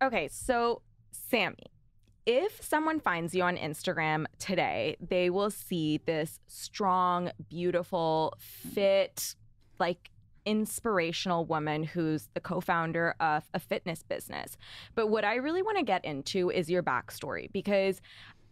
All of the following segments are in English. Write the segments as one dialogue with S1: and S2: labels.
S1: Okay, so Sami, if someone finds you on Instagram today, they will see this strong, beautiful, fit, like inspirational woman who's the co-founder of a fitness business. But what I really want to get into is your backstory, because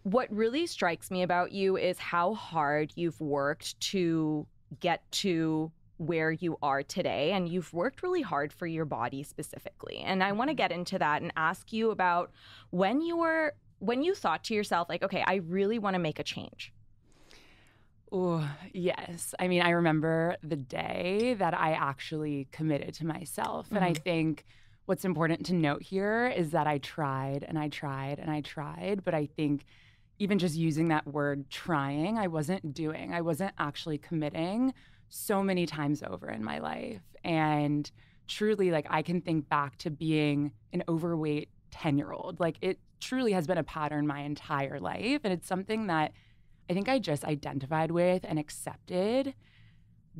S1: what really strikes me about you is how hard you've worked to get to where you are today, and you've worked really hard for your body specifically. And I want to get into that and ask you about when you thought to yourself, like, okay, I really want to make a change.
S2: Oh, yes. I mean, I remember the day that I actually committed to myself. And I think what's important to note here is that I tried and I tried and I tried, but I think even just using that word trying, I wasn't actually committing so many times over in my life. And truly, like, I can think back to being an overweight 10-year-old. Like, it truly has been a pattern my entire life. And it's something that I think I just identified with and accepted.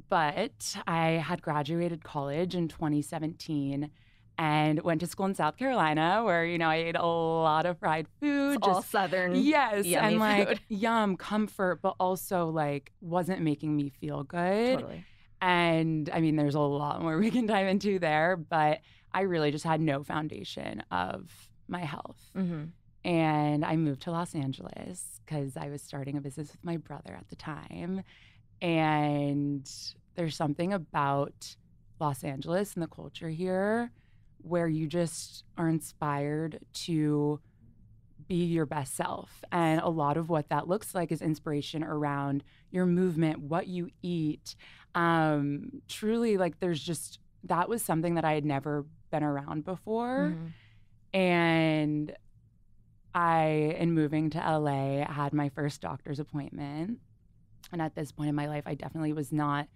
S2: But I had graduated college in 2017 and went to school in South Carolina where, I ate a lot of fried food.
S1: It's all Southern.
S2: Yes.
S1: Yummy
S2: and like
S1: food.
S2: yum, comfort, but also like wasn't making me feel good.
S1: Totally.
S2: And I mean, there's a lot more we can dive into there, but I really just had no foundation of my health. And I moved to Los Angeles because I was starting a business with my brother at the time. And there's something about Los Angeles and the culture here where you just are inspired to be your best self. And a lot of what that looks like is inspiration around your movement, what you eat. Truly, like, that was something that I had never been around before. And in moving to LA, I had my first doctor's appointment. And at this point in my life, I definitely was not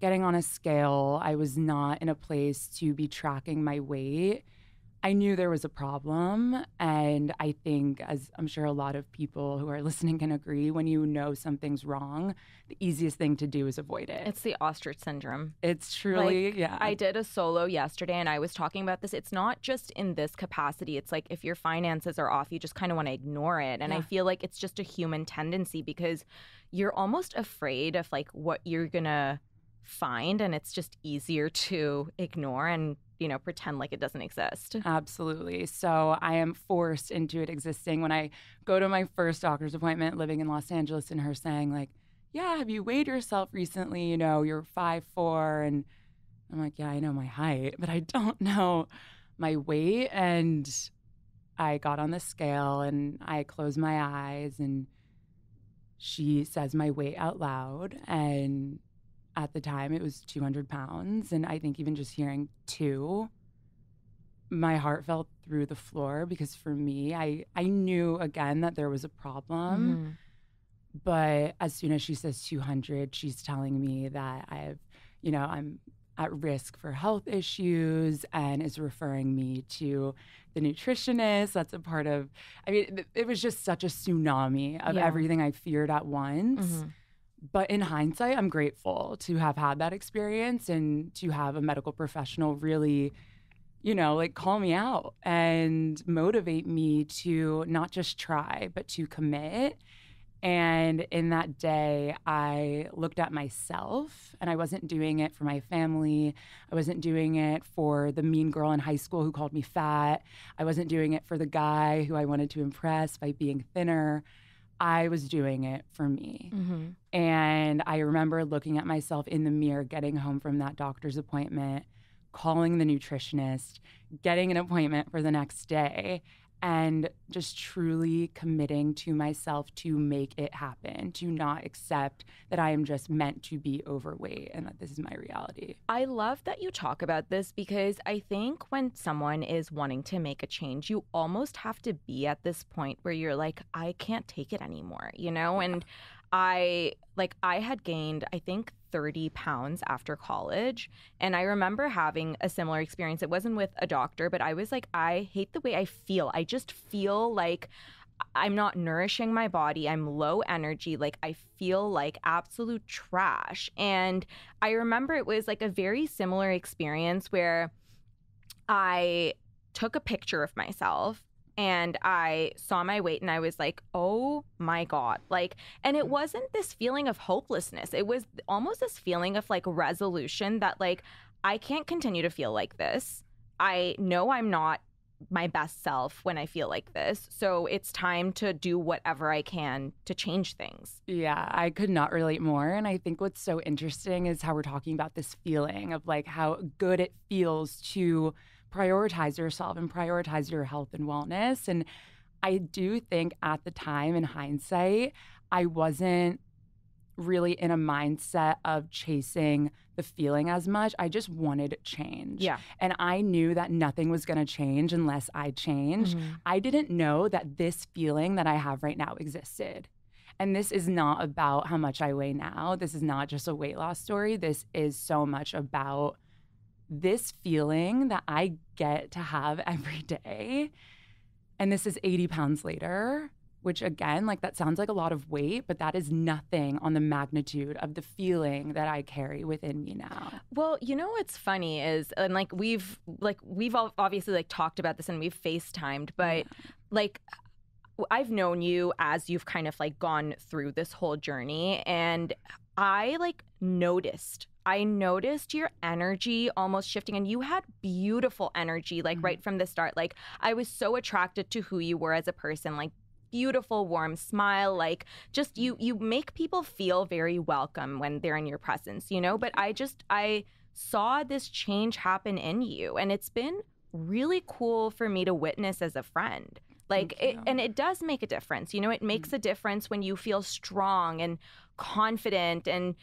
S2: getting on a scale. I was not in a place to be tracking my weight. I knew there was a problem. And I think, as I'm sure a lot of people who are listening can agree, when you know something's wrong, the easiest thing to do is avoid it.
S1: It's the ostrich syndrome.
S2: It's truly, yeah.
S1: I did a solo yesterday and I was talking about this. It's not just in this capacity. It's like if your finances are off, you just kind of want to ignore it. And I feel like it's just a human tendency because you're almost afraid of like what you're going to find, and it's just easier to ignore and pretend like it doesn't exist.
S2: Absolutely. So I am forced into it existing. When I go to my first doctor's appointment living in Los Angeles and her saying like, yeah, have you weighed yourself recently? You're 5'4". And I'm like, yeah, I know my height, but I don't know my weight. And I got on the scale and I closed my eyes and she says my weight out loud. And at the time, it was 200 pounds. And I think even just hearing 2, my heart fell through the floor because for me, I knew, again, that there was a problem. But as soon as she says 200, she's telling me that I'm at risk for health issues and is referring me to the nutritionist. That's a part of, it was just such a tsunami of everything I feared at once. But in hindsight, I'm grateful to have had that experience and to have a medical professional really, call me out and motivate me to not just try, but to commit. And in that day, I looked at myself and I wasn't doing it for my family. I wasn't doing it for the mean girl in high school who called me fat. I wasn't doing it for the guy who I wanted to impress by being thinner. I was doing it for me. And I remember looking at myself in the mirror, getting home from that doctor's appointment, calling the nutritionist, getting an appointment for the next day, and just truly committing to myself to make it happen, to not accept that I am just meant to be overweight and that this is my reality.
S1: I love that you talk about this because I think when someone is wanting to make a change, you almost have to be at this point where you're like, I can't take it anymore, And I had gained, I think, 30 pounds after college. And I remember having a similar experience. It wasn't with a doctor, but I was like, I hate the way I feel. I just feel like I'm not nourishing my body. I'm low energy. Like, I feel like absolute trash. And I remember it was like a very similar experience where I took a picture of myself and I saw my weight and I was like, oh my God. Like, and it wasn't this feeling of hopelessness. It was almost this feeling of like resolution that like, I can't continue to feel like this. I know I'm not my best self when I feel like this. So it's time to do whatever I can to change things.
S2: Yeah, I could not relate more. And I think what's so interesting is how we're talking about this feeling of like how good it feels to prioritize yourself and prioritize your health and wellness. And I do think at the time, in hindsight, I wasn't really in a mindset of chasing the feeling as much. I just wanted change.
S1: Yeah.
S2: And I knew that nothing was going to change unless I changed. I didn't know that this feeling that I have right now existed. And this is not about how much I weigh now. This is not just a weight loss story. This is so much about this feeling that I get to have every day. And this is 80 pounds later, which again, like that sounds like a lot of weight, but that is nothing on the magnitude of the feeling that I carry within me now.
S1: Well, you know what's funny is, and we've all obviously like talked about this and we've FaceTimed, but like I've known you as you've kind of like gone through this whole journey, and I noticed your energy almost shifting, and you had beautiful energy like right from the start. Like I was so attracted to who you were as a person, like beautiful, warm smile, like just you make people feel very welcome when they're in your presence, you know? But I saw this change happen in you, and it's been really cool for me to witness as a friend. Like it does make a difference, you know? It makes a difference when you feel strong and confident and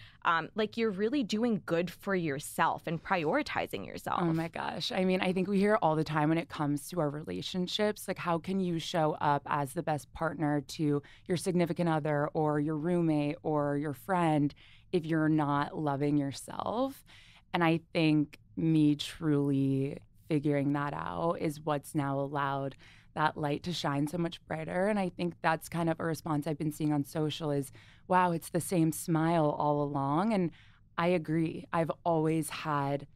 S1: like you're really doing good for yourself and prioritizing yourself.
S2: Oh my gosh. I mean, I think we hear all the time when it comes to our relationships, like how can you show up as the best partner to your significant other or your roommate or your friend if you're not loving yourself? And I think me truly figuring that out is what's now allowed that light to shine so much brighter. And I think that's kind of a response I've been seeing on social is, wow, it's the same smile all along. And I agree. I've always had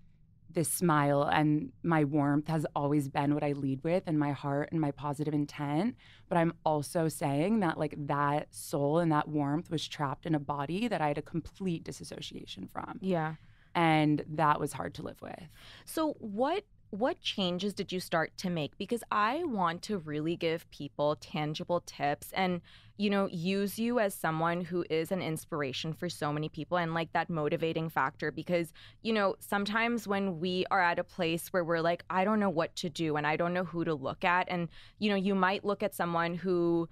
S2: this smile, and my warmth has always been what I lead with, and my heart and my positive intent. But I'm also saying that like that soul and that warmth was trapped in a body that I had a complete disassociation from.
S1: Yeah.
S2: And that was hard to live with.
S1: So what changes did you start to make? Because I want to really give people tangible tips and, you know, use you as someone who is an inspiration for so many people and like that motivating factor. Because, you know, sometimes when we are at a place where we're like, I don't know what to do and I don't know who to look at. And, you know, you might look at someone who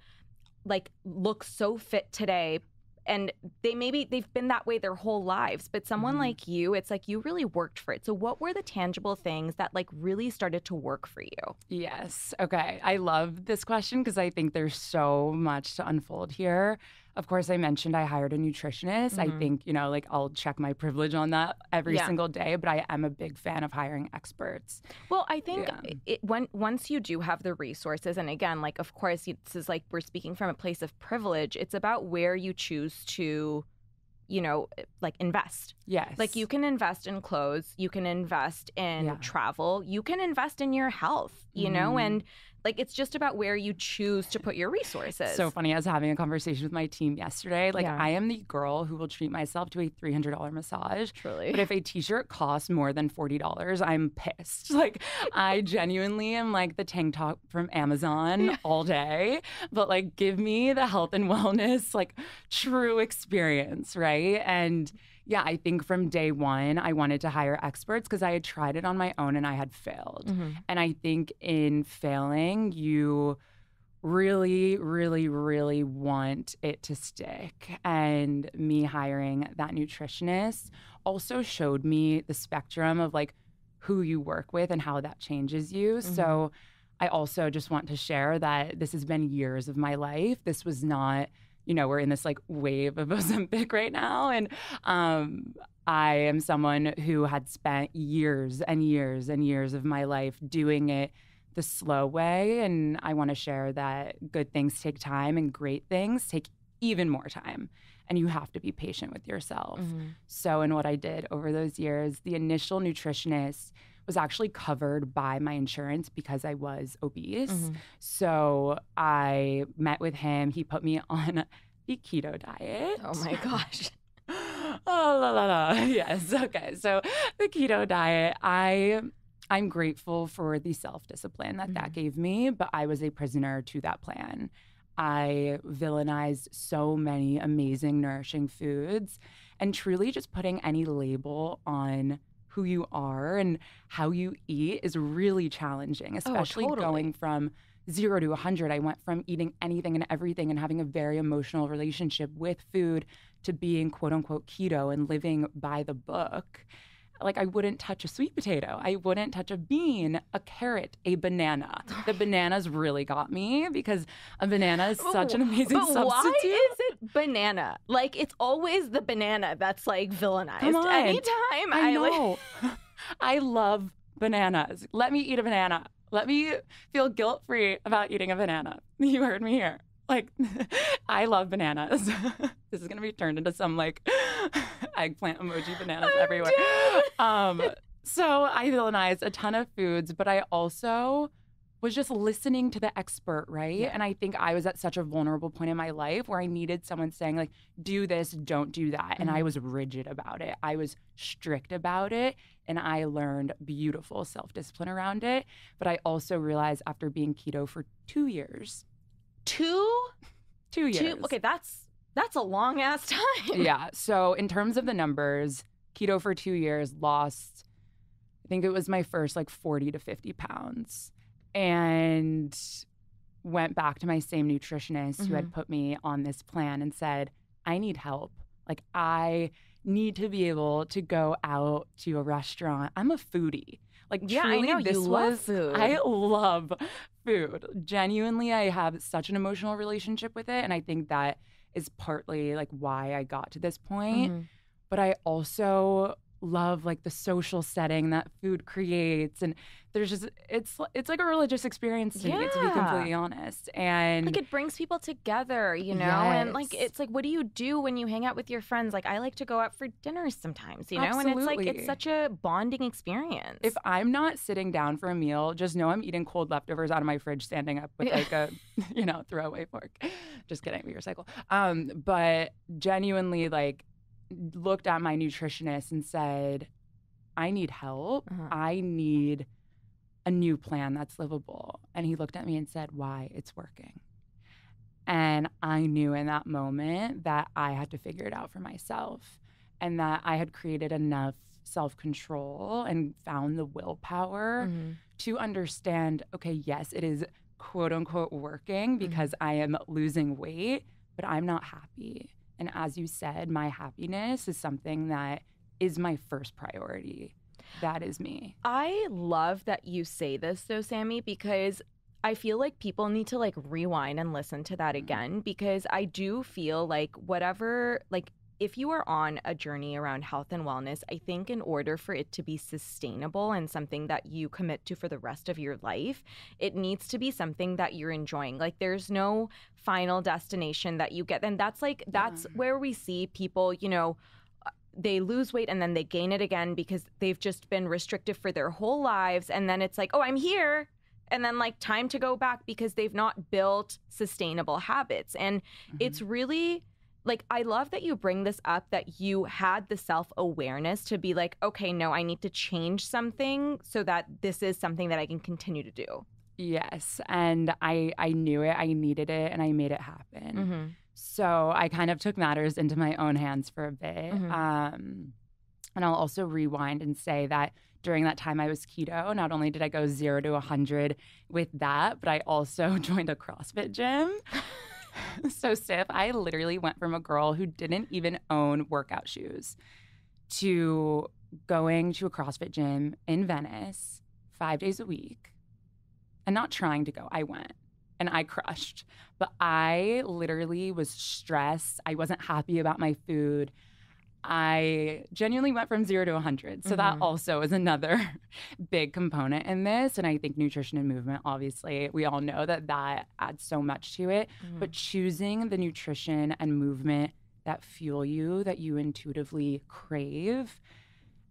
S1: like looks so fit today, and they've been that way their whole lives. But someone like you, it's like you really worked for it. So what were the tangible things that like really started to work for you?
S2: Yes. Okay. I love this question because I think there's so much to unfold here. Of course, I mentioned I hired a nutritionist. I think, you know, like I'll check my privilege on that every single day, but I am a big fan of hiring experts.
S1: Well, I think once you do have the resources, and again, like, of course, this is like we're speaking from a place of privilege, it's about where you choose to, you know, like invest.
S2: Yes.
S1: Like you can invest in clothes, you can invest in travel, you can invest in your health, you know, and like it's just about where you choose to put your resources.
S2: So funny. I was having a conversation with my team yesterday. Like I am the girl who will treat myself to a $300 massage.
S1: Truly.
S2: But if a t-shirt costs more than $40, I'm pissed. Like I genuinely am like the tank top from Amazon all day. But like give me the health and wellness, like true experience, right? And yeah, I think from day one, I wanted to hire experts because I had tried it on my own and I had failed. And I think in failing, you really, really, really want it to stick. And me hiring that nutritionist also showed me the spectrum of like who you work with and how that changes you. So I also just want to share that this has been years of my life. This was not, you know, we're in this like wave of Ozempic right now. And I am someone who had spent years and years and years of my life doing it the slow way. And I want to share that good things take time and great things take even more time. And you have to be patient with yourself. So in what I did over those years, the initial nutritionist was actually covered by my insurance because I was obese. So I met with him. He put me on the keto diet.
S1: Oh my gosh.
S2: Oh, la, la, la. Yes. Okay. So the keto diet, I'm grateful for the self-discipline that gave me, but I was a prisoner to that plan. I villainized so many amazing, nourishing foods, and truly just putting any label on who you are and how you eat is really challenging, especially going from 0 to 100. I went from eating anything and everything and having a very emotional relationship with food to being quote unquote keto and living by the book. Like, I wouldn't touch a sweet potato. I wouldn't touch a bean, a carrot, a banana. The bananas really got me because a banana is such an amazing substitute.
S1: Why is it banana? Like, it's always the banana that's like villainized.
S2: Come on.
S1: Anytime
S2: I know. I love bananas. Let me eat a banana. Let me feel guilt-free about eating a banana. You heard me here. Like, I love bananas. This is going to be turned into some, like, eggplant emoji bananas everywhere. So I villainized a ton of foods, but I also was just listening to the expert, right? Yeah. And I think I was at such a vulnerable point in my life where I needed someone saying, like, do this, don't do that. And I was rigid about it. I was strict about it. And I learned beautiful self-discipline around it. But I also realized after being keto for 2 years,
S1: 2
S2: years.
S1: Okay, that's a long ass time.
S2: Yeah. So in terms of the numbers, keto for 2 years, lost, I think it was my first like 40 to 50 pounds, and went back to my same nutritionist who had put me on this plan and said, I need help. Like, I need to be able to go out to a restaurant. I'm a foodie. Like,
S1: yeah,
S2: truly,
S1: I know.
S2: this
S1: you love food.
S2: I love food. Genuinely, I have such an emotional relationship with it. And I think that is partly like why I got to this point. But I also love like the social setting that food creates, and there's just it's like a religious experience to me, to be completely honest. And
S1: like, it brings people together, you know. And like, it's like, what do you do when you hang out with your friends? Like, I like to go out for dinners sometimes, you know.
S2: Absolutely.
S1: And it's like, it's such a bonding experience.
S2: If I'm not sitting down for a meal, just know I'm eating cold leftovers out of my fridge, standing up with like a throwaway fork. Just kidding, we recycle. But genuinely, like, looked at my nutritionist and said, I need help. I need a new plan that's livable. And he looked at me and said, why? It's working. And I knew in that moment that I had to figure it out for myself, and that I had created enough self-control and found the willpower to understand, okay, yes, it is quote unquote working because I am losing weight, but I'm not happy. And as you said, my happiness is something that is my first priority. That is me. I
S1: love that you say this though, Sami, because I feel like people need to like rewind and listen to that again, because I do feel like whatever, like, if you are on a journey around health and wellness, I think in order for it to be sustainable and something that you commit to for the rest of your life, it needs to be something that you're enjoying. Like, there's no final destination that you get. And that's where we see people, you know, they lose weight and then they gain it again because they've just been restrictive for their whole lives. And then it's like, oh, I'm here. And then like time to go back because they've not built sustainable habits. And it's really like, I love that you bring this up, that you had the self-awareness to be like, okay, no, I need to change something so that this is something that I can continue to do.
S2: Yes. And I knew it, I needed it, and I made it happen. So I kind of took matters into my own hands for a bit. And I'll also rewind and say that during that time I was keto, not only did I go 0 to 100 with that, but I also joined a CrossFit gym. So stiff. I literally went from a girl who didn't even own workout shoes to going to a CrossFit gym in Venice 5 days a week, and not trying to go. I went and I crushed. But I literally was stressed. I wasn't happy about my food. I genuinely went from 0 to 100. So that also is another big component in this. And I think nutrition and movement, obviously, we all know that adds so much to it. But choosing the nutrition and movement that fuel you, that you intuitively crave.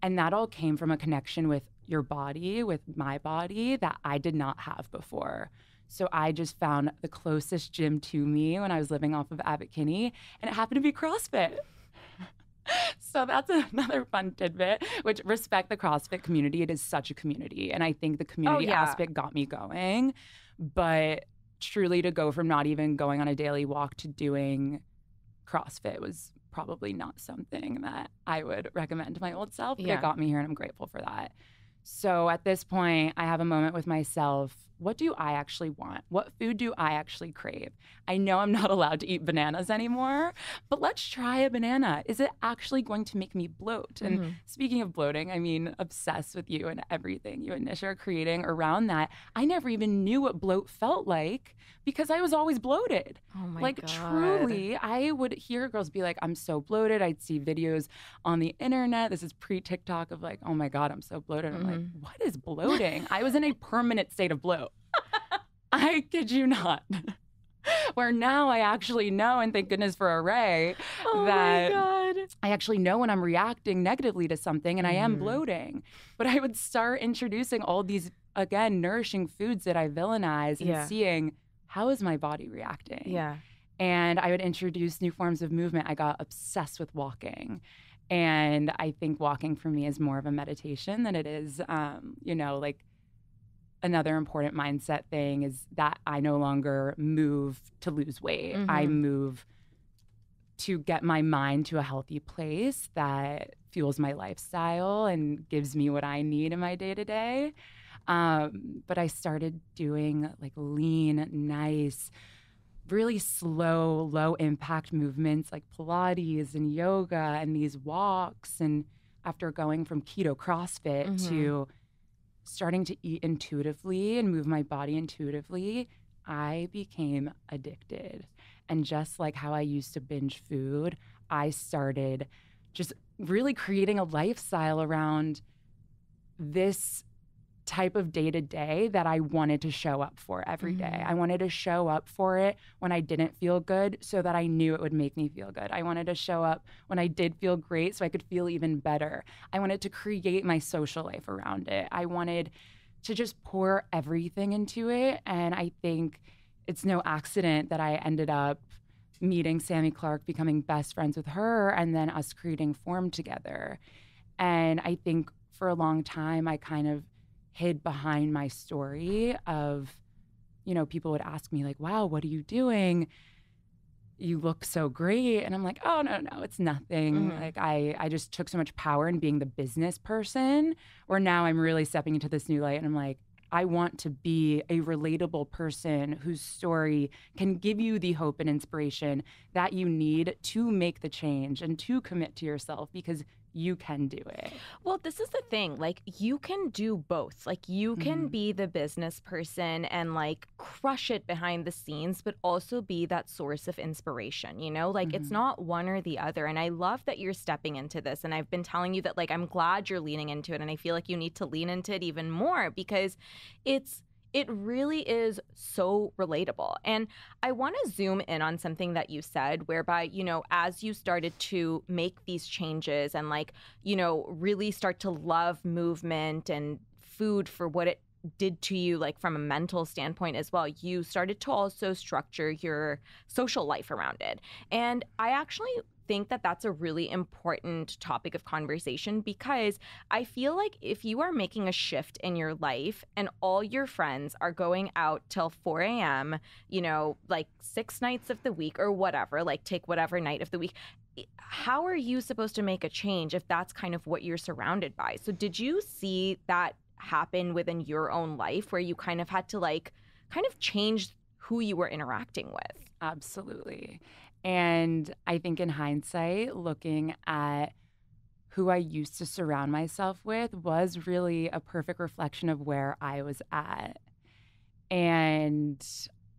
S2: And that all came from a connection with your body with my body that I did not have before. So I just found the closest gym to me when I was living off of Abbot Kinney, and it happened to be CrossFit. So that's another fun tidbit, which respect the CrossFit community. It is such a community. And I think the community aspect got me going. But truly to go from not even going on a daily walk to doing CrossFit was probably not something that I would recommend to my old self. But it got me here, and I'm grateful for that. So at this point, I have a moment with myself. What do I actually want? What food do I actually crave? I know I'm not allowed to eat bananas anymore, but let's try a banana. Is it actually going to make me bloat? And speaking of bloating, I mean, obsessed with you and everything you and Nisha are creating around that. I never even knew what bloat felt like because I was always bloated.
S1: Oh my
S2: God. Truly, I would hear girls be like, I'm so bloated. I'd see videos on the internet. This is pre-TikTok of like, oh my God, I'm so bloated. I'm like, what is bloating? I was in a permanent state of bloat. I kid you not. Where now I actually know, and thank goodness for Array, that I actually know when I'm reacting negatively to something and I am bloating. But I would start introducing all these, again, nourishing foods that I villainize and seeing how is my body reacting.
S1: Yeah.
S2: And I would introduce new forms of movement. I got obsessed with walking. And I think walking for me is more of a meditation than it is, like another important mindset thing is that I no longer move to lose weight. I move to get my mind to a healthy place that fuels my lifestyle and gives me what I need in my day-to-day. But I started doing like lean, nice, really slow, low impact movements like Pilates and yoga and these walks. And after going from keto CrossFit to starting to eat intuitively and move my body intuitively, I became addicted. And just like how I used to binge food, I started just really creating a lifestyle around this type of day-to-day that I wanted to show up for every day. I wanted to show up for it when I didn't feel good so that I knew it would make me feel good. I wanted to show up when I did feel great so I could feel even better. I wanted to create my social life around it. I wanted to just pour everything into it. And I think it's no accident that I ended up meeting Sami Clark, becoming best friends with her, and then us creating Form together. And I think for a long time, I kind of hid behind my story of, people would ask me like, wow, what are you doing? You look so great. And I'm like, oh, no, it's nothing. Like I just took so much power in being the business person, where now I'm really stepping into this new light. And I'm like, I want to be a relatable person whose story can give you the hope and inspiration that you need to make the change and to commit to yourself, because you can do it.
S1: Well, this is the thing. Like, you can do both. Like, you can be the business person and like crush it behind the scenes, but also be that source of inspiration, Like, it's not one or the other. And I love that you're stepping into this. And I've been telling you that, like, I'm glad you're leaning into it. And I feel like you need to lean into it even more, because it really is so relatable. And I want to zoom in on something that you said, whereby, as you started to make these changes and like, really start to love movement and food for what it did to you, like from a mental standpoint as well, you started to also structure your social life around it. And I actually think that that's a really important topic of conversation, because I feel like if you are making a shift in your life and all your friends are going out till 4 a.m., like 6 nights of the week or whatever, like take whatever night of the week, how are you supposed to make a change if that's kind of what you're surrounded by? So did you see that happen within your own life, where you kind of had to like kind of change who you were interacting with?
S2: Absolutely. And I think in hindsight, looking at who I used to surround myself with was really a perfect reflection of where I was at. And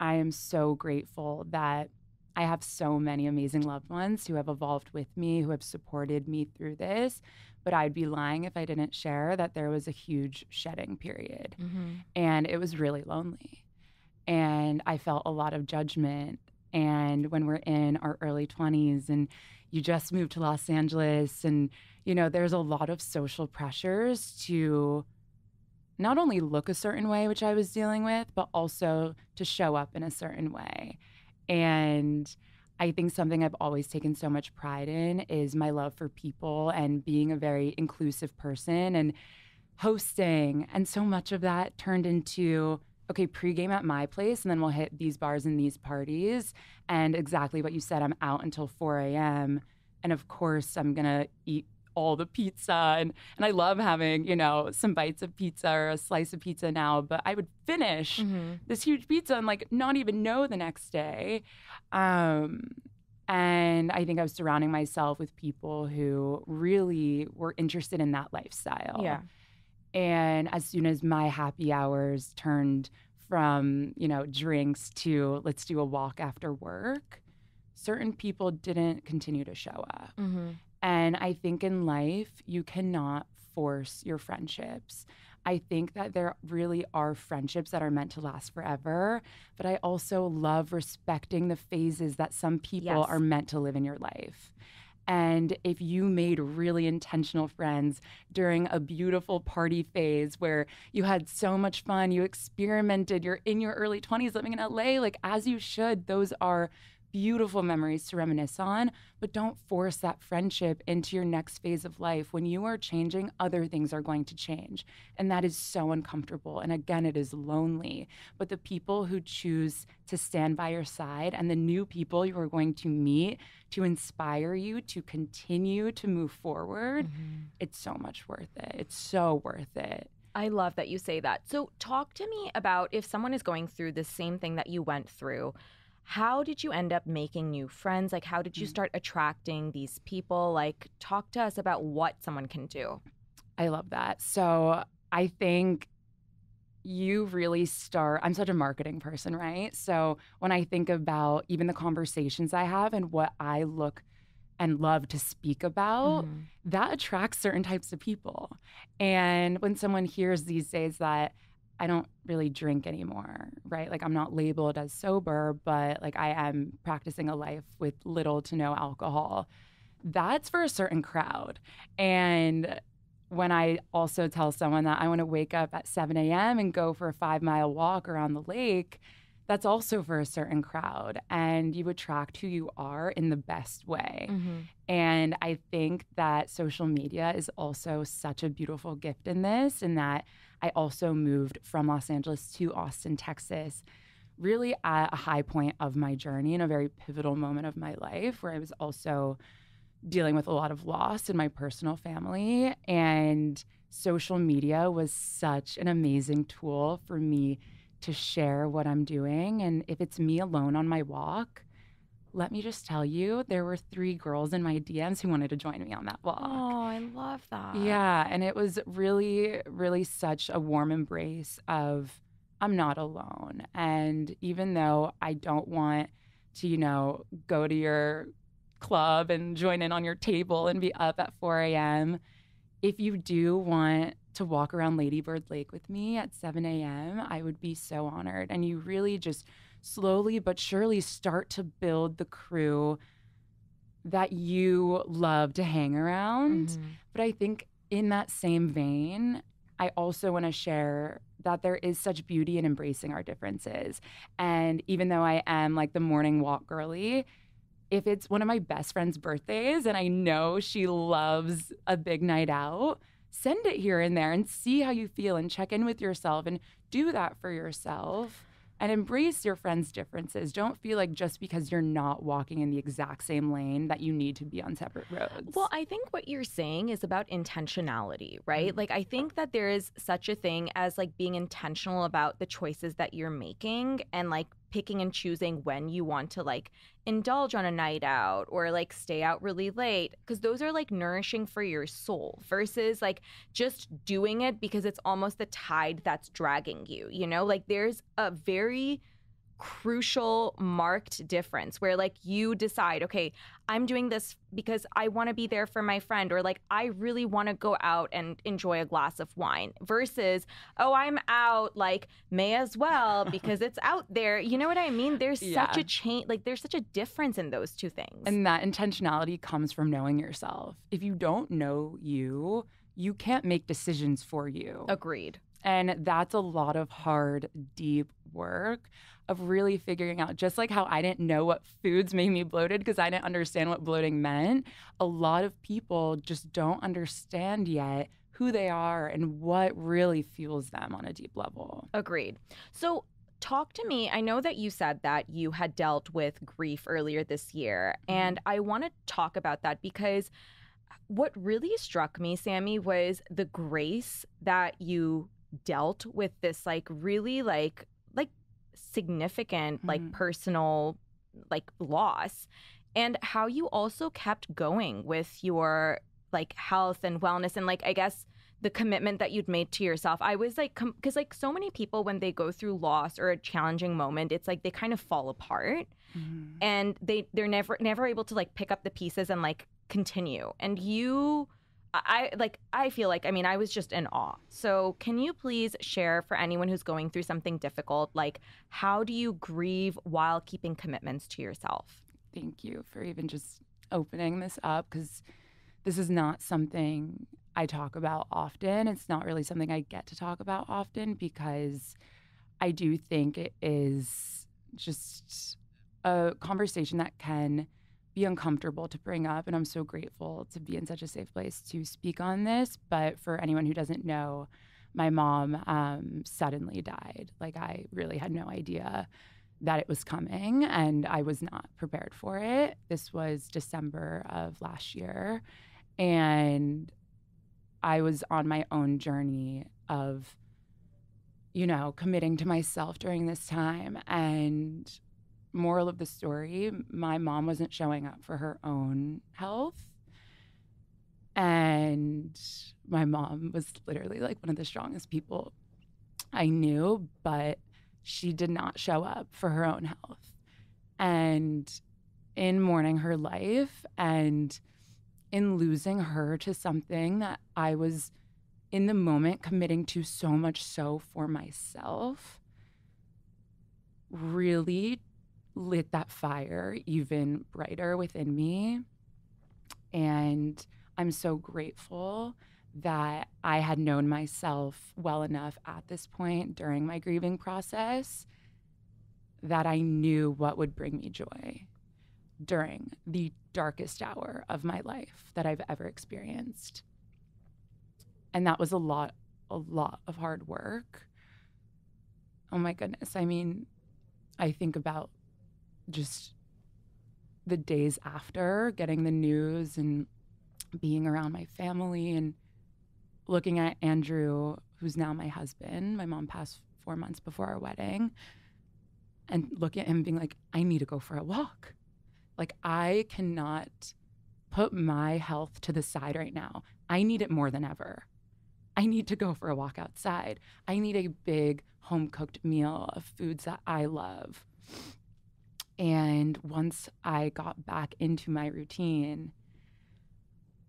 S2: I am so grateful that I have so many amazing loved ones who have evolved with me, who have supported me through this. But I'd be lying if I didn't share that there was a huge shedding period. And it was really lonely. And I felt a lot of judgment. And when we're in our early 20s and you just moved to Los Angeles and, there's a lot of social pressures to not only look a certain way, which I was dealing with, but also to show up in a certain way. And I think something I've always taken so much pride in is my love for people and being a very inclusive person and hosting. And so much of that turned into, okay, pregame at my place, and then we'll hit these bars and these parties. And exactly what you said, I'm out until 4 a.m. And of course, I'm going to eat all the pizza. And I love having, some bites of pizza or a slice of pizza now, but I would finish this huge pizza and like not even know the next day. And I think I was surrounding myself with people who really were interested in that lifestyle.
S1: Yeah.
S2: And as soon as my happy hours turned from, drinks to let's do a walk after work, certain people didn't continue to show up. And I think in life, you cannot force your friendships. I think that there really are friendships that are meant to last forever, but I also love respecting the phases that some people are meant to live in your life. And if you made really intentional friends during a beautiful party phase where you had so much fun, you experimented, you're in your early 20s living in LA, like as you should, those are beautiful memories to reminisce on, but don't force that friendship into your next phase of life. When you are changing, other things are going to change. And that is so uncomfortable. And again, it is lonely. But the people who choose to stand by your side and the new people you are going to meet to inspire you to continue to move forward, it's so much worth it. It's so worth it.
S1: I love that you say that. So talk to me about if someone is going through the same thing that you went through. How did you end up making new friends? Like, how did you start attracting these people? Like, talk to us about what someone can do.
S2: I love that. So I think you really start, I'm such a marketing person, right? So when I think about even the conversations I have and what I look and love to speak about, that attracts certain types of people. And when someone hears these days that I don't really drink anymore, right? Like I'm not labeled as sober, but like I am practicing a life with little to no alcohol. That's for a certain crowd. And when I also tell someone that I want to wake up at 7 a.m. and go for a 5-mile walk around the lake, that's also for a certain crowd. And you attract who you are in the best way. And I think that social media is also such a beautiful gift in this, in that I also moved from Los Angeles to Austin, Texas, really at a high point of my journey and a very pivotal moment of my life where I was also dealing with a lot of loss in my personal family. And social media was such an amazing tool for me to share what I'm doing. And if it's me alone on my walk, let me just tell you, there were 3 girls in my DMs who wanted to join me on that walk.
S1: Oh, I love that.
S2: Yeah, and it was really, really such a warm embrace of I'm not alone. And even though I don't want to, go to your club and join in on your table and be up at 4 a.m., if you do want to walk around Lady Bird Lake with me at 7 a.m., I would be so honored. And you really just slowly but surely start to build the crew that you love to hang around. But I think in that same vein, I also want to share that there is such beauty in embracing our differences. And even though I am like the morning walk girly, if it's one of my best friend's birthdays and I know she loves a big night out, send it here and there and see how you feel and check in with yourself and do that for yourself. And embrace your friends' differences. Don't feel like just because you're not walking in the exact same lane that you need to be on separate roads.
S1: Well, I think what you're saying is about intentionality, right? Like, I think that there is such a thing as like being intentional about the choices that you're making and like picking and choosing when you want to like indulge on a night out or like stay out really late, because those are like nourishing for your soul versus like just doing it because it's almost the tide that's dragging you, like there's a very crucial marked difference where like you decide, okay, I'm doing this because I want to be there for my friend, or like I really want to go out and enjoy a glass of wine versus, oh, I'm out, like may as well because it's out there. You know what I mean? There's such a change, like there's such a difference in those two things.
S2: And that intentionality comes from knowing yourself. If you don't know you, you can't make decisions for you.
S1: Agreed.
S2: And that's a lot of hard, deep work of really figuring out, just like how I didn't know what foods made me bloated because I didn't understand what bloating meant. A lot of people just don't understand yet who they are and what really fuels them on a deep level.
S1: Agreed. So, talk to me. I know that you said that you had dealt with grief earlier this year, and I want to talk about that because what really struck me, Sami, was the grace that you dealt with this really significant personal loss, and how you also kept going with your health and wellness, and I guess the commitment that you'd made to yourself. I was because so many people, when they go through loss or a challenging moment, it's they kind of fall apart, and they're never able to pick up the pieces and continue. And I feel I was just in awe. So can you please share, for anyone who's going through something difficult, how do you grieve while keeping commitments to yourself?
S2: Thank you for even just opening this up, because this is not something I talk about often. It's not really something I get to talk about often, because I do think it is just a conversation that can be uncomfortable to bring up. And I'm so grateful to be in such a safe place to speak on this. But for anyone who doesn't know, my mom suddenly died. I really had no idea that it was coming, and I was not prepared for it. This was December of last year, and I was on my own journey of, committing to myself during this time. And moral of the story, my mom wasn't showing up for her own health. And my mom was literally one of the strongest people I knew, but she did not show up for her own health. And in mourning her life and in losing her to something that I was in the moment committing to so much so for myself, really lit that fire even brighter within me. And I'm so grateful that I had known myself well enough at this point during my grieving process that I knew what would bring me joy during the darkest hour of my life that I've ever experienced. And that was a lot of hard work. Oh my goodness. I think about just the days after getting the news and being around my family and looking at Andrew, who's now my husband. My mom passed 4 months before our wedding, and looking at him being I need to go for a walk. I cannot put my health to the side right now. I need it more than ever. I need to go for a walk outside. I need a big home-cooked meal of foods that I love. And once I got back into my routine,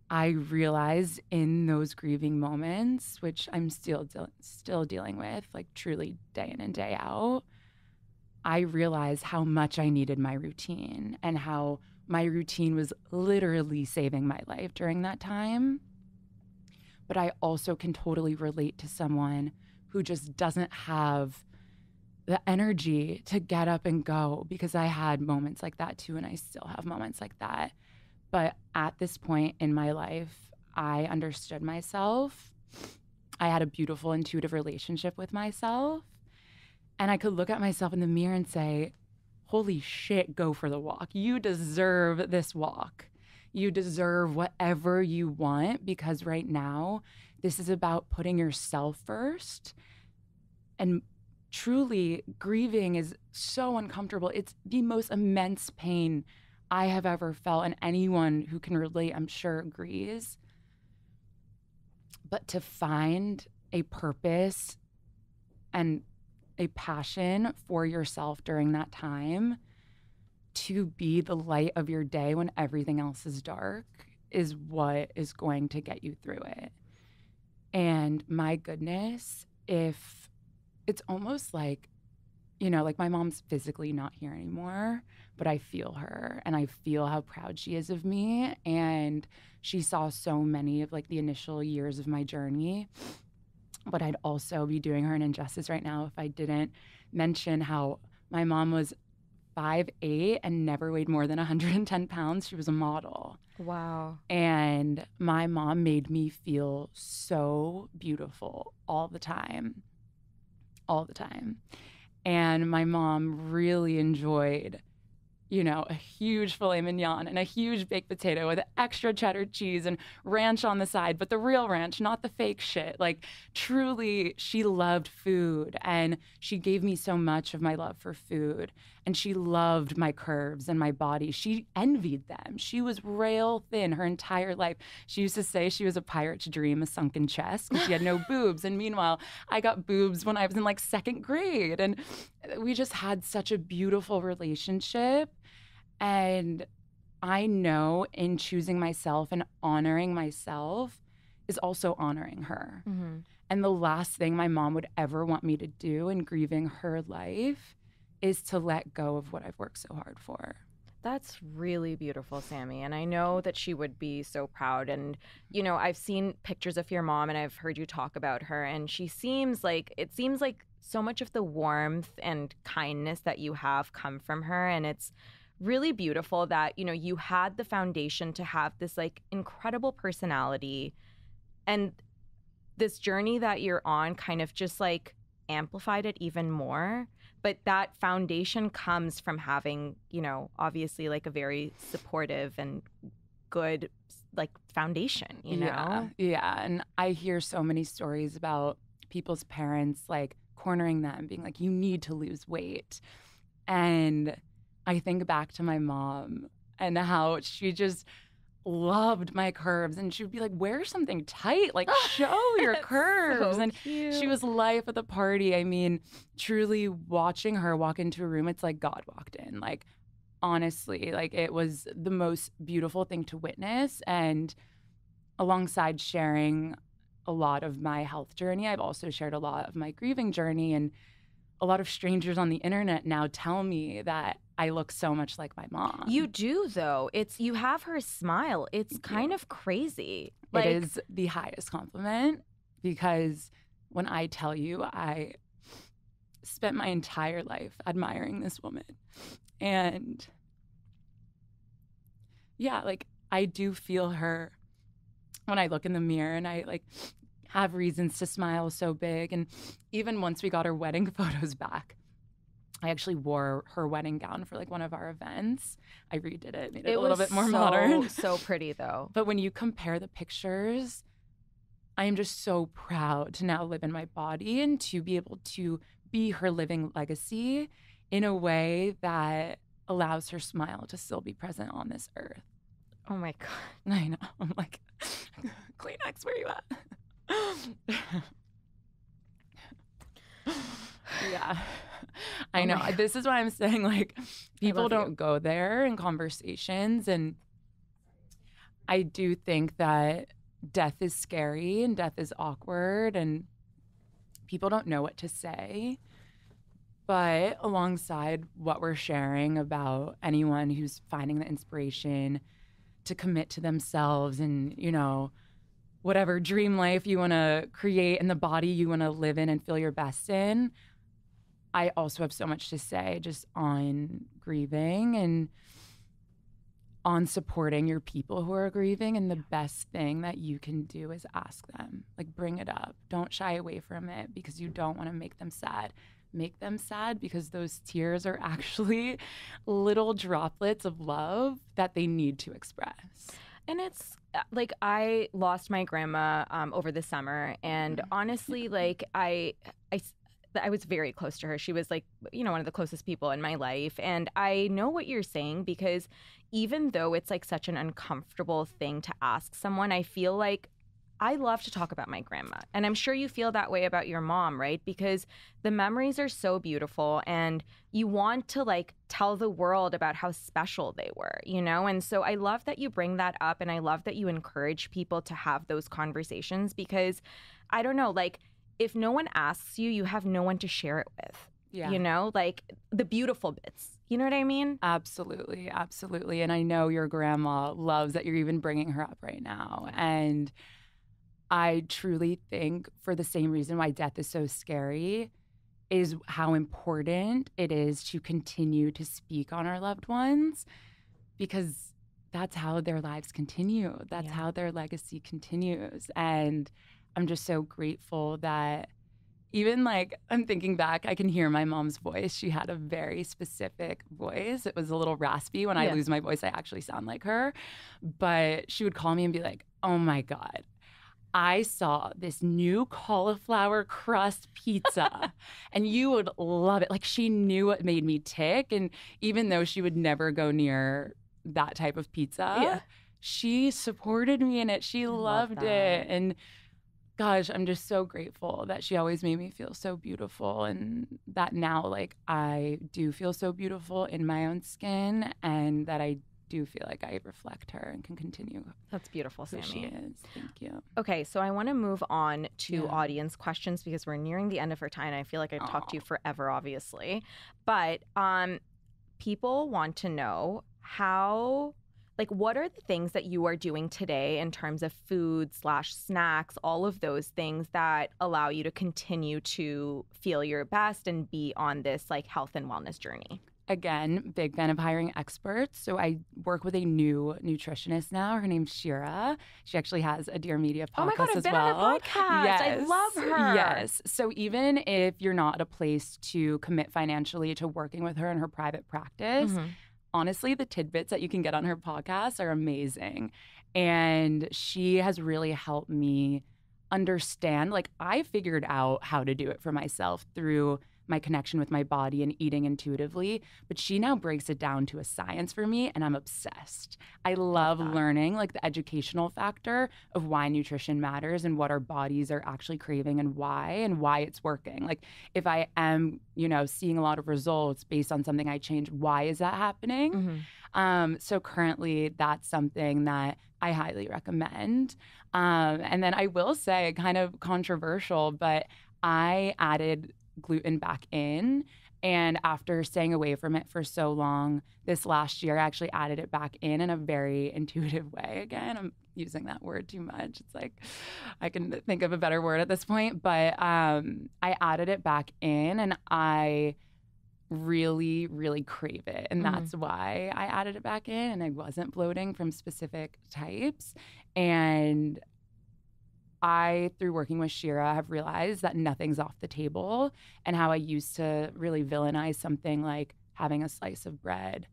S2: I realized in those grieving moments, which I'm still dealing with, truly day in and day out, I realized how much I needed my routine and how my routine was literally saving my life during that time. But I also can totally relate to someone who just doesn't have the energy to get up and go, because I had moments like that too, and I still have moments like that. But at this point in my life, I understood myself. I had a beautiful, intuitive relationship with myself. And I could look at myself in the mirror and say, holy shit, go for the walk. You deserve this walk. You deserve whatever you want, because right now, this is about putting yourself first. And truly, grieving is so uncomfortable. It's the most immense pain I have ever felt, and anyone who can relate, I'm sure, agrees. But to find a purpose and a passion for yourself during that time, to be the light of your day when everything else is dark, is what is going to get you through it. And my goodness, if it's almost my mom's physically not here anymore, but I feel her and I feel how proud she is of me. And she saw so many of the initial years of my journey. But I'd also be doing her an injustice right now if I didn't mention how my mom was 5'8" and never weighed more than 110 pounds. She was a model.
S1: Wow.
S2: And my mom made me feel so beautiful all the time. All the time. And my mom really enjoyed, you know, a huge filet mignon and a huge baked potato with extra cheddar cheese and ranch on the side, but the real ranch, not the fake shit. Like, truly, she loved food, and she gave me so much of my love for food. And she loved my curves and my body. She envied them. She was rail thin her entire life. She used to say she was a pirate's dream, a sunken chest, because she had no boobs. And meanwhile, I got boobs when I was in like second grade. And we just had such a beautiful relationship. And I know in choosing myself and honoring myself is also honoring her.
S1: Mm-hmm.
S2: And the last thing my mom would ever want me to do in grieving her life is to let go of what I've worked so hard for.
S1: That's really beautiful, Sami. And I know that she would be so proud. And, you know, I've seen pictures of your mom and I've heard you talk about her. And it seems like so much of the warmth and kindness that you have come from her. And it's really beautiful that, you know, you had the foundation to have this like incredible personality, and this journey that you're on kind of just like amplified it even more. But that foundation comes from having, you know, obviously like a very supportive and good like foundation, you know?
S2: Yeah. And I hear so many stories about people's parents like cornering them, being like, you need to lose weight. And I think back to my mom and how she just loved my curves, and she would be like, wear something tight, like show your curves.
S1: So
S2: and
S1: cute.
S2: She was life of the party. I mean, truly watching her walk into a room, it's like God walked in. Like, honestly, like it was the most beautiful thing to witness. And alongside sharing a lot of my health journey, I've also shared a lot of my grieving journey. And a lot of strangers on the internet now tell me that I look so much like my mom.
S1: You do, though. You have her smile. It's kind of crazy.
S2: It is the highest compliment, because when I tell you I spent my entire life admiring this woman, and yeah, like I do feel her when I look in the mirror, and I like have reasons to smile so big. And even once we got our wedding photos back, I actually wore her wedding gown for like one of our events. I redid it, made it a little bit more modern.
S1: So pretty though.
S2: But when you compare the pictures, I am just so proud to now live in my body and to be able to be her living legacy in a way that allows her smile to still be present on this earth.
S1: Oh my God.
S2: I know. I'm like, Kleenex, where you at? Yeah. I know. This is why I'm saying, like, people don't go there in conversations. And I do think that death is scary and death is awkward and people don't know what to say. But alongside what we're sharing about anyone who's finding the inspiration to commit to themselves and, you know, whatever dream life you want to create and the body you want to live in and feel your best in, I also have so much to say just on grieving and on supporting your people who are grieving. And the best thing that you can do is ask them, like, bring it up. Don't shy away from it because you don't want to make them sad. Make them sad because those tears are actually little droplets of love that they need to express.
S1: And it's like, I lost my grandma over the summer, and honestly, like I was very close to her. She was like, you know, one of the closest people in my life. And I know what you're saying, because even though it's like such an uncomfortable thing to ask someone, I feel like I love to talk about my grandma. And I'm sure you feel that way about your mom, right? Because the memories are so beautiful and you want to like tell the world about how special they were, you know? And so I love that you bring that up, and I love that you encourage people to have those conversations, because I don't know, like, if no one asks you, you have no one to share it with.
S2: Yeah.
S1: You know, like the beautiful bits. You know what I mean?
S2: Absolutely. Absolutely. And I know your grandma loves that you're even bringing her up right now. And I truly think, for the same reason why death is so scary, is how important it is to continue to speak on our loved ones, because that's how their lives continue. That's how their legacy continues. And I'm just so grateful that even like, I'm thinking back, I can hear my mom's voice. She had a very specific voice. It was a little raspy. When I lose my voice, I actually sound like her. But she would call me and be like, oh my God, I saw this new cauliflower crust pizza and you would love it. Like, she knew what made me tick. And even though she would never go near that type of pizza, she supported me in it. She loved it. And gosh, I'm just so grateful that she always made me feel so beautiful, and that now, like, I do feel so beautiful in my own skin, and that I do feel like I reflect her and can continue.
S1: That's beautiful, Sami.
S2: She is. Thank you.
S1: Okay, so I want to move on to audience questions because we're nearing the end of our time, and I feel like I've talked to you forever, obviously. But people want to know what are the things that you are doing today in terms of food/snacks, all of those things that allow you to continue to feel your best and be on this like health and wellness journey?
S2: Again, big fan of hiring experts. So I work with a new nutritionist now. Her name's Shira. She actually has a Dear Media podcast as well.
S1: Oh my God, I've been on a podcast.
S2: Yes.
S1: I love her.
S2: Yes. So even if you're not at a place to commit financially to working with her in her private practice, honestly, the tidbits that you can get on her podcast are amazing. And she has really helped me understand, like, I figured out how to do it for myself through my connection with my body and eating intuitively, but she now breaks it down to a science for me, and I'm obsessed. I love learning, like, the educational factor of why nutrition matters and what our bodies are actually craving and why it's working. Like, if I am, seeing a lot of results based on something I change, why is that happening? So currently that's something that I highly recommend. And then I will say, kind of controversial, but I added gluten back in, and after staying away from it for so long, this last year I actually added it back in a very intuitive way. Again, I'm using that word too much. It's like, I can think of a better word at this point, but I added it back in, and I really, really crave it. And that's why I added it back in, and I wasn't bloating from specific types. And I, through working with Shira, have realized that nothing's off the table, and how I used to really villainize something like having a slice of bread.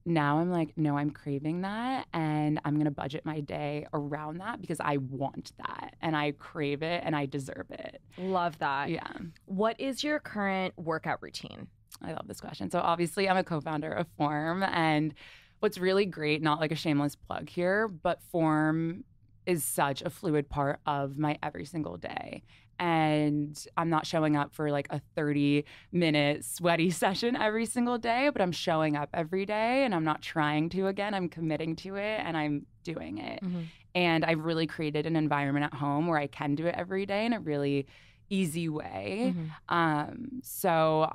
S2: Now I'm like, no, I'm craving that, and I'm going to budget my day around that because I want that, and I crave it, and I deserve it.
S1: Love that.
S2: Yeah.
S1: What is your current workout routine?
S2: I love this question. So obviously I'm a co-founder of Form, and what's really great, not like a shameless plug here, but Form is such a fluid part of my every single day. And I'm not showing up for like a 30-minute sweaty session every single day, but I'm showing up every day, and I'm not trying to again. I'm committing to it, and I'm doing it. And I've really created an environment at home where I can do it every day in a really easy way. So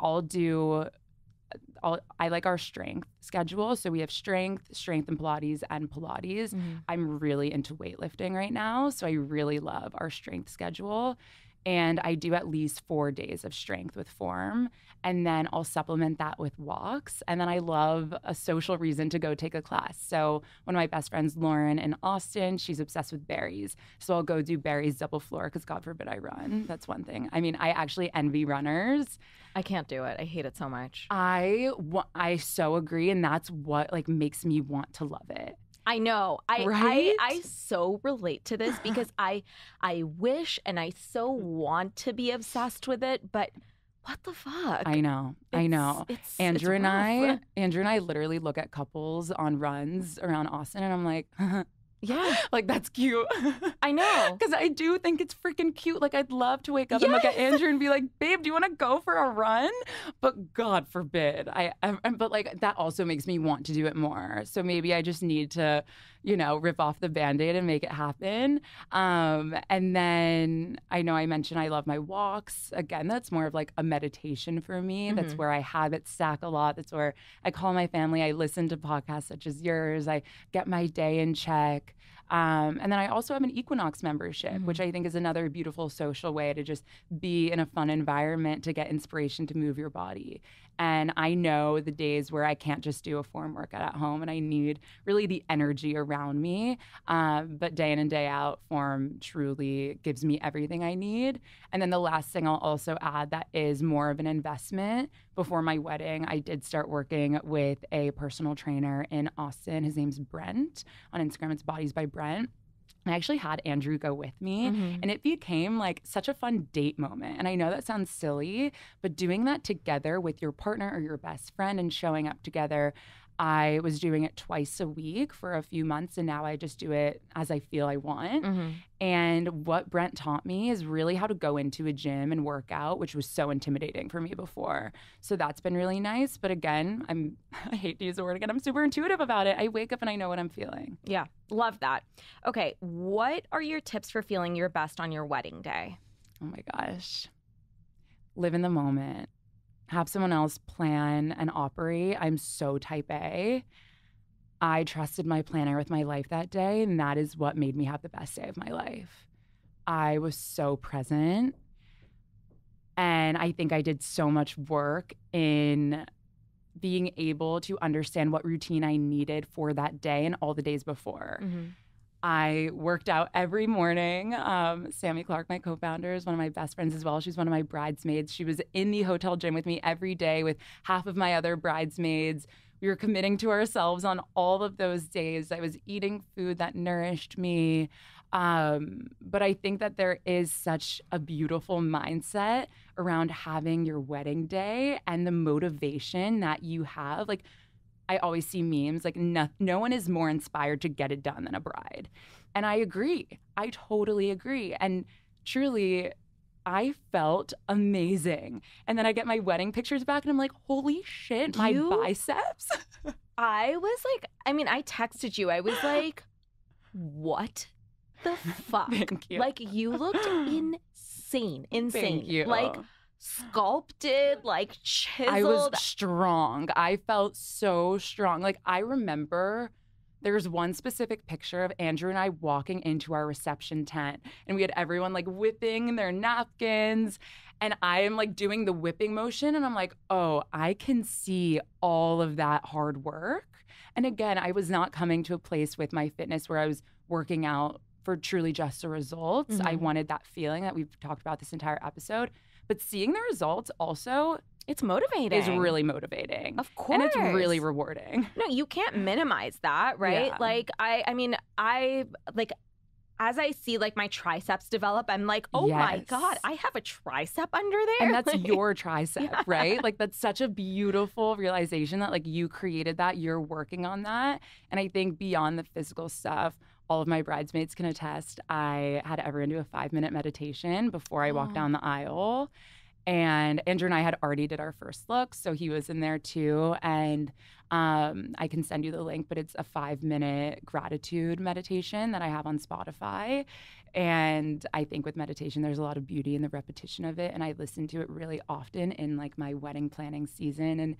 S2: I like our strength schedule. So we have strength and Pilates and Pilates. I'm really into weightlifting right now, so I really love our strength schedule. And I do at least 4 days of strength with Form, and then I'll supplement that with walks. And then I love a social reason to go take a class. So one of my best friends, Lauren, in Austin, she's obsessed with berries. So I'll go do berries double floor because God forbid I run. That's one thing. I mean, I actually envy runners.
S1: I can't do it. I hate it so much.
S2: I so agree, and that's what like makes me want to love it.
S1: I know.
S2: Right?
S1: I so relate to this because I wish and I so want to be obsessed with it, but what the fuck?
S2: I know. Andrew and I literally look at couples on runs around Austin, and I'm like,
S1: yeah,
S2: like, that's cute.
S1: I know.
S2: Because I do think it's freaking cute. Like, I'd love to wake up and look at Andrew and be like, babe, do you want to go for a run? But God forbid. But like, that also makes me want to do it more. So maybe I just need to, rip off the Band-Aid and make it happen. And then I know I mentioned I love my walks. Again, that's more of like a meditation for me. That's where I habit stack a lot. That's where I call my family. I listen to podcasts such as yours. I get my day in check. And then I also have an Equinox membership, which I think is another beautiful social way to just be in a fun environment to get inspiration to move your body. And I know the days where I can't just do a form workout at home and I need really the energy around me. But day in and day out, form truly gives me everything I need. And then the last thing I'll also add that is more of an investment. Before my wedding, I did start working with a personal trainer in Austin. His name's Brent. On Instagram, it's Bodies by Brent. I actually had Andrew go with me, and it became like such a fun date moment. And I know that sounds silly, but doing that together with your partner or your best friend and showing up together, I was doing it twice a week for a few months, and now I just do it as I feel I want. And what Brent taught me is really how to go into a gym and work out, which was so intimidating for me before. So that's been really nice. But again, I hate to use the word again, I'm super intuitive about it. I wake up and I know what I'm feeling.
S1: Yeah, love that. Okay, what are your tips for feeling your best on your wedding day?
S2: Oh my gosh. Live in the moment. Have someone else plan and operate. I'm so type A. I trusted my planner with my life that day, and that is what made me have the best day of my life. I was so present, and I think I did so much work in being able to understand what routine I needed for that day and all the days before. I worked out every morning. Sami Clark, my co-founder, is one of my best friends as well. She's one of my bridesmaids. She was in the hotel gym with me every day with half of my other bridesmaids. We were committing to ourselves on all of those days. I was eating food that nourished me. But I think that there is such a beautiful mindset around having your wedding day and the motivation that you have. Like, I always see memes, like no one is more inspired to get it done than a bride. And I agree. I totally agree. And truly, I felt amazing. And then I get my wedding pictures back and I'm like, holy shit, my biceps.
S1: I texted you. I was like, what the fuck?
S2: Thank you.
S1: Like, you looked insane.
S2: Thank you.
S1: Like, sculpted, like chiseled.
S2: I was strong. I felt so strong. Like, I remember there's one specific picture of Andrew and I walking into our reception tent, and we had everyone like whipping their napkins, and I am like doing the whipping motion, and I'm like, oh, I can see all of that hard work. And again, I was not coming to a place with my fitness where I was working out for truly just the results. I wanted that feeling that we've talked about this entire episode. But seeing the results also,
S1: it's motivating.
S2: Is really motivating.
S1: Of course.
S2: And it's really rewarding.
S1: No, you can't minimize that, right?
S2: Yeah.
S1: Like, I as I see like my triceps develop, I'm like, oh my God, I have a tricep under there.
S2: And that's your tricep, right? Like, that's such a beautiful realization that like you created that, you're working on that. And I think beyond the physical stuff, all of my bridesmaids can attest, I had everyone do a 5-minute meditation before I walked down the aisle. And Andrew and I had already did our first look, so he was in there too. And I can send you the link, but it's a 5-minute gratitude meditation that I have on Spotify. And I think with meditation, there's a lot of beauty in the repetition of it. And I listen to it really often in like my wedding planning season. And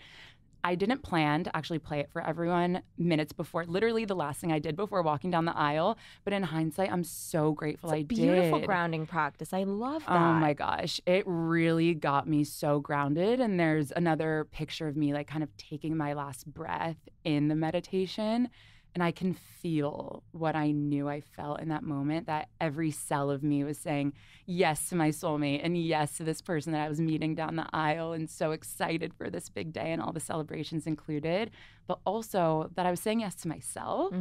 S2: I didn't plan to actually play it for everyone minutes before, literally the last thing I did before walking down the aisle. But in hindsight, I'm so grateful I did.
S1: Beautiful grounding practice. I love that.
S2: Oh my gosh. It really got me so grounded. And there's another picture of me like kind of taking my last breath in the meditation. And I can feel what I knew I felt in that moment, that every cell of me was saying yes to my soulmate and yes to this person that I was meeting down the aisle, and so excited for this big day and all the celebrations included, but also that I was saying yes to myself.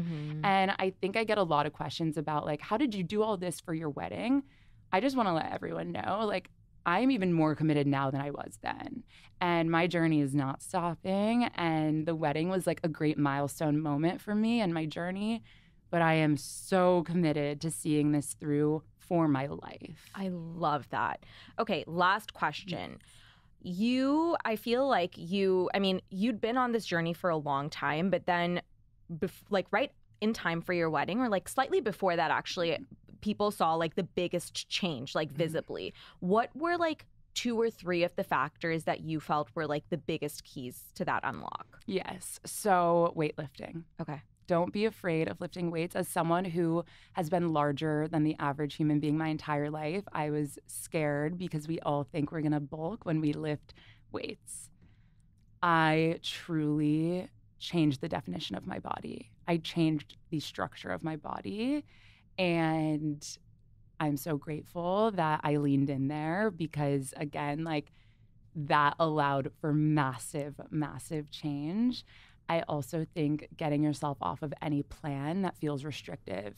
S2: And I think I get a lot of questions about like, how did you do all this for your wedding? I just want to let everyone know, like, I'm even more committed now than I was then. And my journey is not stopping. And the wedding was like a great milestone moment for me and my journey. But I am so committed to seeing this through for my life.
S1: I love that. Okay, last question. I feel like you'd been on this journey for a long time, but then like right in time for your wedding, or like slightly before that actually, people saw like the biggest change, like visibly. What were like 2 or 3 of the factors that you felt were like the biggest keys to that unlock?
S2: Yes. So weightlifting.
S1: Okay.
S2: don't be afraid of lifting weights. As someone who has been larger than the average human being my entire life, I was scared because we all think we're going to bulk when we lift weights. I truly changed the definition of my body. I changed the structure of my body, and I'm so grateful that I leaned in there because, again, like, that allowed for massive, massive change. I also think getting yourself off of any plan that feels restrictive,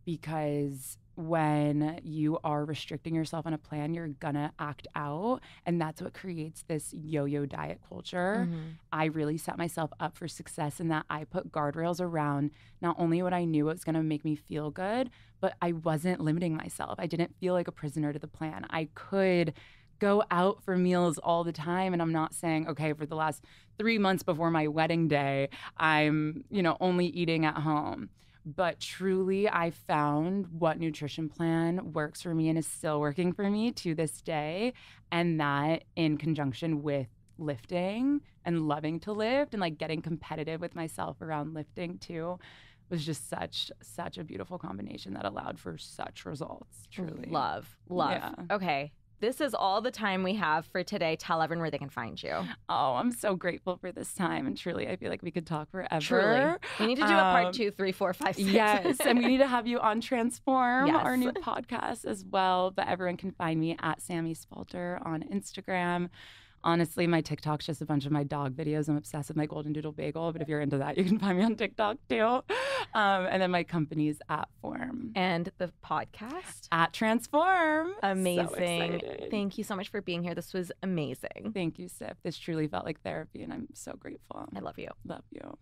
S2: because when you are restricting yourself on a plan, you're gonna act out. And that's what creates this yo-yo diet culture. I really set myself up for success in that I put guardrails around not only what I knew was gonna make me feel good, but I wasn't limiting myself. I didn't feel like a prisoner to the plan. I could go out for meals all the time. And I'm not saying, okay, for the last 3 months before my wedding day, I'm, only eating at home. But truly, I found what nutrition plan works for me and is still working for me to this day. And that, in conjunction with lifting and loving to lift and like getting competitive with myself around lifting too, was just such a beautiful combination that allowed for such results. Truly.
S1: Love.
S2: Yeah.
S1: Okay. This is all the time we have for today. Tell everyone where they can find you.
S2: Oh, I'm so grateful for this time. And truly, I feel like we could talk forever.
S1: Truly. We need to do a part 2, 3, 4, 5, 6.
S2: Yes. And we need to have you on Transform,
S1: Yes.
S2: our new podcast as well. But everyone can find me at Sami Spalter on Instagram. Honestly, my TikTok's just a bunch of my dog videos. I'm obsessed with my golden doodle bagel. But if you're into that, you can find me on TikTok too. And then my company's at Form.
S1: And the podcast?
S2: At Transform.
S1: Amazing. Thank you so much for being here. This was amazing.
S2: Thank you, Sif. This truly felt like therapy, and I'm so grateful.
S1: I love you.
S2: Love you.